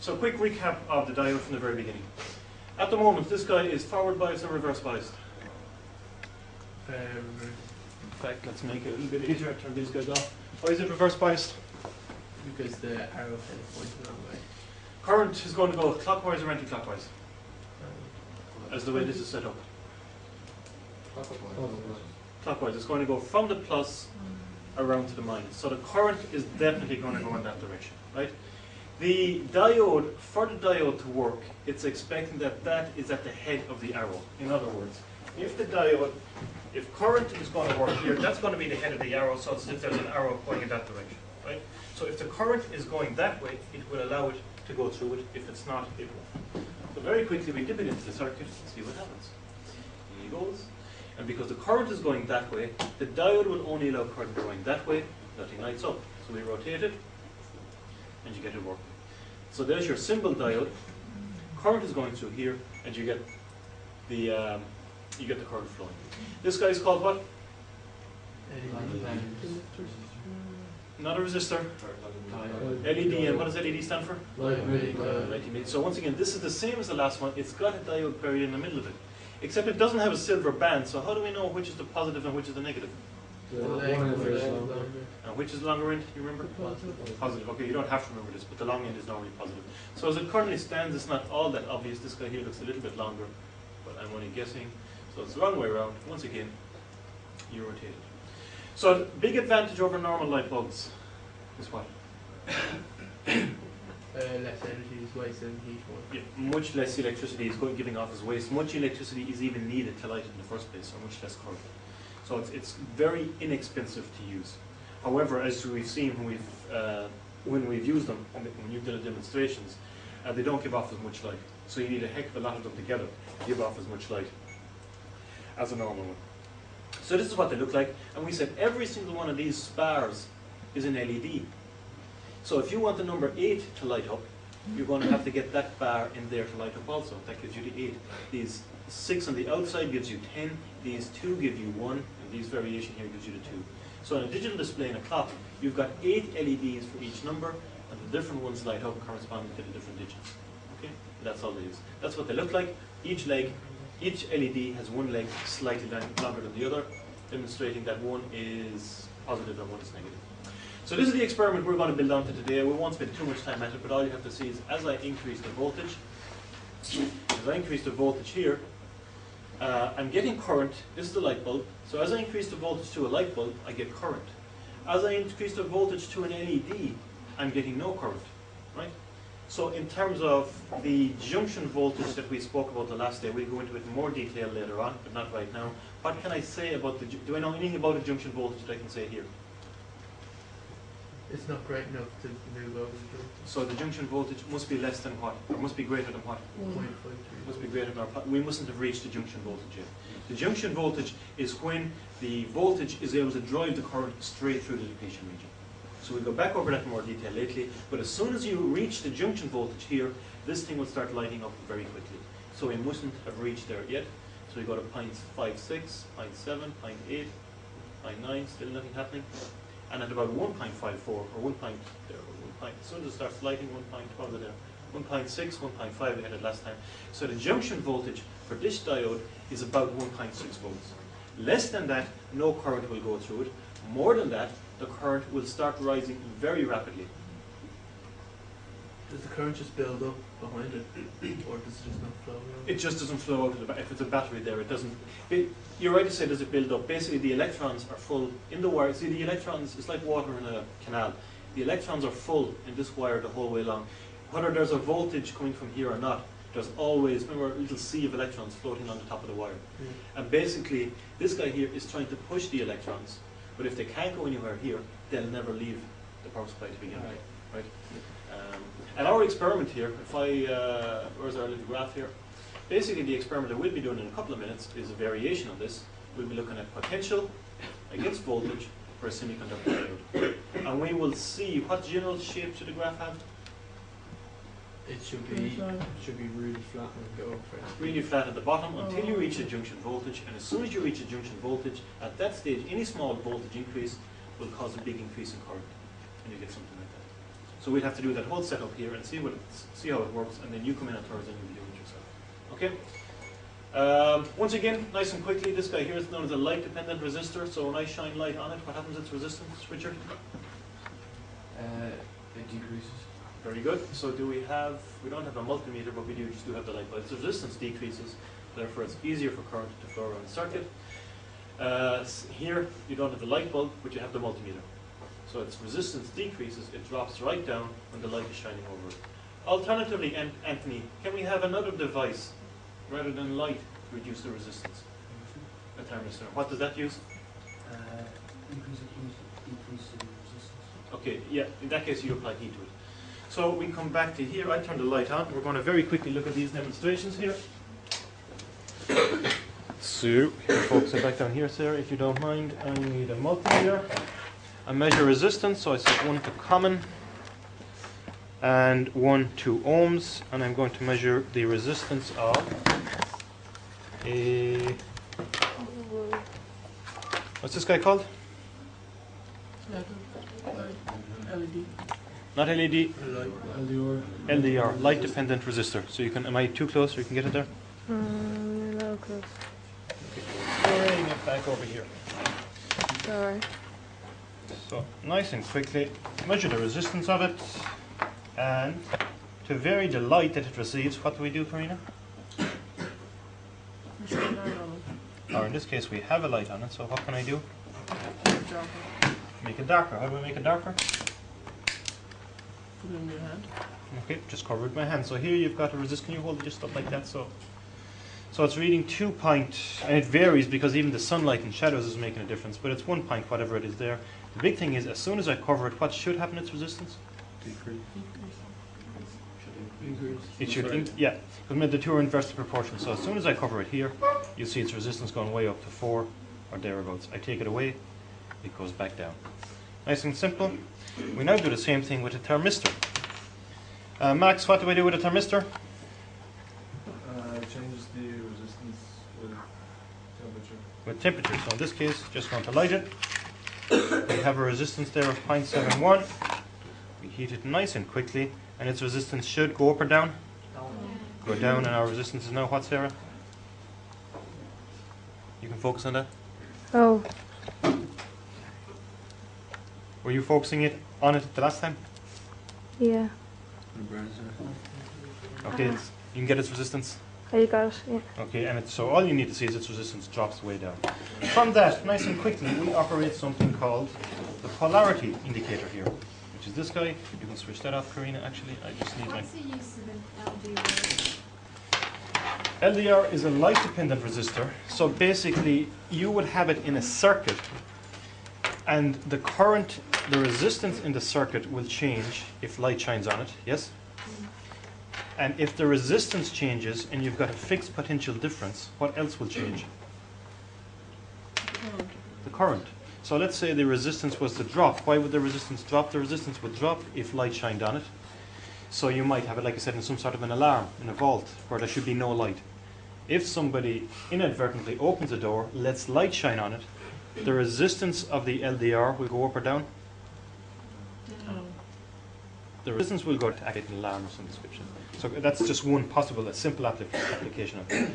So a quick recap of the diode from the very beginning. At the moment, this guy is forward biased and reverse biased. In fact, let's make it a little bit easier. Turn these guys off. Why is it reverse biased? Because the arrow head points the wrong way. Current is going to go clockwise or anti-clockwise, as the way this is set up. Clockwise. It's going to go from the plus around to the minus. So the current is definitely going to go in that direction, right? The diode, for the diode to work, it's expecting that that is at the head of the arrow. In other words, if the diode, if current is going to work here, that's going to be the head of the arrow, so it's as if there's an arrow going in that direction, right? So if the current is going that way, it will allow it to go through it. If it's not, it won't. So very quickly we dip it into the circuit and see what happens. Here it goes. And because the current is going that way, the diode will only allow current going that way, nothing lights up. So we rotate it, and you get it working. So there's your symbol diode. Current is going through here, and you get the current flowing. This guy is called what? Not a resistor. LED, and what does LED stand for? Light. So once again, this is the same as the last one. It's got a diode buried in the middle of it. Except it doesn't have a silver band, so how do we know which is the positive and which is the negative? And which is the longer end, you remember? Positive. Okay, you don't have to remember this, but the long end is normally positive. So as it currently stands, it's not all that obvious. This guy here looks a little bit longer, but I'm only guessing. So it's the wrong way around. Once again, you rotate it. So the big advantage over normal light bulbs is what? Less energy is wasted in heat one. Yeah, much less electricity is giving off as waste. Much electricity is even needed to light it in the first place, or much less current. So it's very inexpensive to use. However, as we've seen when we've used them, and when you've done the demonstrations, they don't give off as much light. So you need a heck of a lot of them together to give off as much light as a normal one. So this is what they look like, and we said every single one of these spars is an LED. So if you want the number 8 to light up, you're going to have to get that bar in there to light up also. That gives you the 8. These 6 on the outside gives you 10, these 2 give you 1, and these variation here gives you the 2. So in a digital display in a clock, you've got 8 LEDs for each number, and the different ones light up corresponding to the different digits. Okay? That's all it is. That's what they look like. Each LED has one leg slightly longer than the other, demonstrating that one is positive and one is negative. So this is the experiment we're going to build onto today. We won't spend too much time at it, but all you have to see is as I increase the voltage, here, I'm getting current. This is the light bulb. So as I increase the voltage to a light bulb, I get current. As I increase the voltage to an LED, I'm getting no current, right? So in terms of the junction voltage that we spoke about the last day, we'll go into it in more detail later on, but not right now. What can I say about do I know anything about the junction voltage that I can say here? It's not great enough to move over the junction. So the junction voltage must be less than what? Or must be greater than what? 0.53. Must be greater than we mustn't have reached the junction voltage yet. The junction voltage is when the voltage is able to drive the current straight through the depletion region. So we'll go back over that in more detail later. But as soon as you reach the junction voltage here, this thing will start lighting up very quickly. So we mustn't have reached there yet. So we go to 0.56, 0.7, 0.8, 0.9, still nothing happening. And at about 1.54 or 1 point, as soon as it starts lighting, 1.12 there, 1.6, 1.5 we had it last time. So the junction voltage for this diode is about 1.6 volts. Less than that, no current will go through it. More than that, the current will start rising very rapidly. Does the current just build up behind it, or does it just not flow around? It just doesn't flow out of the battery. If it's a battery there, it doesn't. You're right to say, does it build up? Basically, the electrons are full in the wire. See, the electrons, it's like water in a canal. The electrons are full in this wire the whole way along. Whether there's a voltage coming from here or not, there's always, remember, a little sea of electrons floating on the top of the wire. Yeah. And basically, this guy here is trying to push the electrons, but if they can't go anywhere here, they'll never leave the power supply to begin with. Right? And our experiment here, where's our little graph here? Basically, the experiment that we'll be doing in a couple of minutes is a variation on this. We'll be looking at potential against voltage for a semiconductor diode. And we will see, what general shape should the graph have? It should be really flat and go up first. Really flat at the bottom until you reach a junction voltage. And as soon as you reach a junction voltage, at that stage, any small voltage increase will cause a big increase in current. And you get something like that. So we'd have to do that whole setup here and see how it works, and then you come in on Thursday and you view it yourself. Okay? Once again, nice and quickly, this guy here is known as a light-dependent resistor. So when I shine light on it, what happens to its resistance, Richard? It decreases. Very good. So we don't have a multimeter, but we just do have the light bulb. Its resistance decreases, therefore it's easier for current to flow around the circuit. Here, you don't have the light bulb, but you have the multimeter. So its resistance decreases, it drops right down when the light is shining over it. Alternatively, Anthony, can we have another device rather than light to reduce the resistance? A thermistor. What does that use? Increase the resistance. Okay, yeah, in that case you apply heat to it. So we come back to here, I turn the light on. We're going to very quickly look at these demonstrations here. So, focus it back down here, Sarah, if you don't mind. I need a multimeter. I measure resistance, so I set 1 to common and 1 to ohms, and I'm going to measure the resistance of a... What's this guy called? LED. Not LED. LDR. LDR, light dependent resistor. So you can, am I too close or you can get it there? A little close. Bring it back over here. Sorry. So nice and quickly measure the resistance of it, and to vary the light that it receives, what do we do, Karina? Or in this case we have a light on it, so what can I do? Make it darker. How do we make it darker? Put it in your hand. Okay, just cover it with my hand. So here you've got a resist. Can you hold it just up like that? So it's reading 2 point, and it varies because even the sunlight and shadows is making a difference, but it's 1 point, whatever it is there. The big thing is, as soon as I cover it, what should happen to its resistance? Decrease. It should, yeah, because the two are inversely proportional. So as soon as I cover it here, you see its resistance going way up to 4 or thereabouts. I take it away, it goes back down. Nice and simple. We now do the same thing with a thermistor. Max, what do we do with a thermistor? It changes the resistance with temperature. With temperature. So in this case, just going to light it. We have a resistance there of 0.71. We heat it nice and quickly, and its resistance should go up or down? Go down, and our resistance is now what, Sarah? You can focus on that. Oh, Were you focusing on it the last time? yeah. Okay, you can get its resistance. Oh, you got it, yeah. Okay, and so all you need to see is its resistance drops way down. From that, nice and quickly, we operate something called the polarity indicator here, which is this guy. You can switch that off, Karina. Actually, I just need my... What's the use of an LDR? LDR is a light-dependent resistor. So basically, you would have it in a circuit, and the current, the resistance in the circuit will change if light shines on it. Yes? And if the resistance changes and you've got a fixed potential difference, what else will change? The current. So let's say the resistance was to drop. Why would the resistance drop? The resistance would drop if light shined on it. So you might have it, like I said, in some sort of an alarm, in a vault, where there should be no light. If somebody inadvertently opens a door, lets light shine on it, the resistance of the LDR will go up or down? The resistance will go to activate an alarm of some description. So that's just one possible, a simple application of it.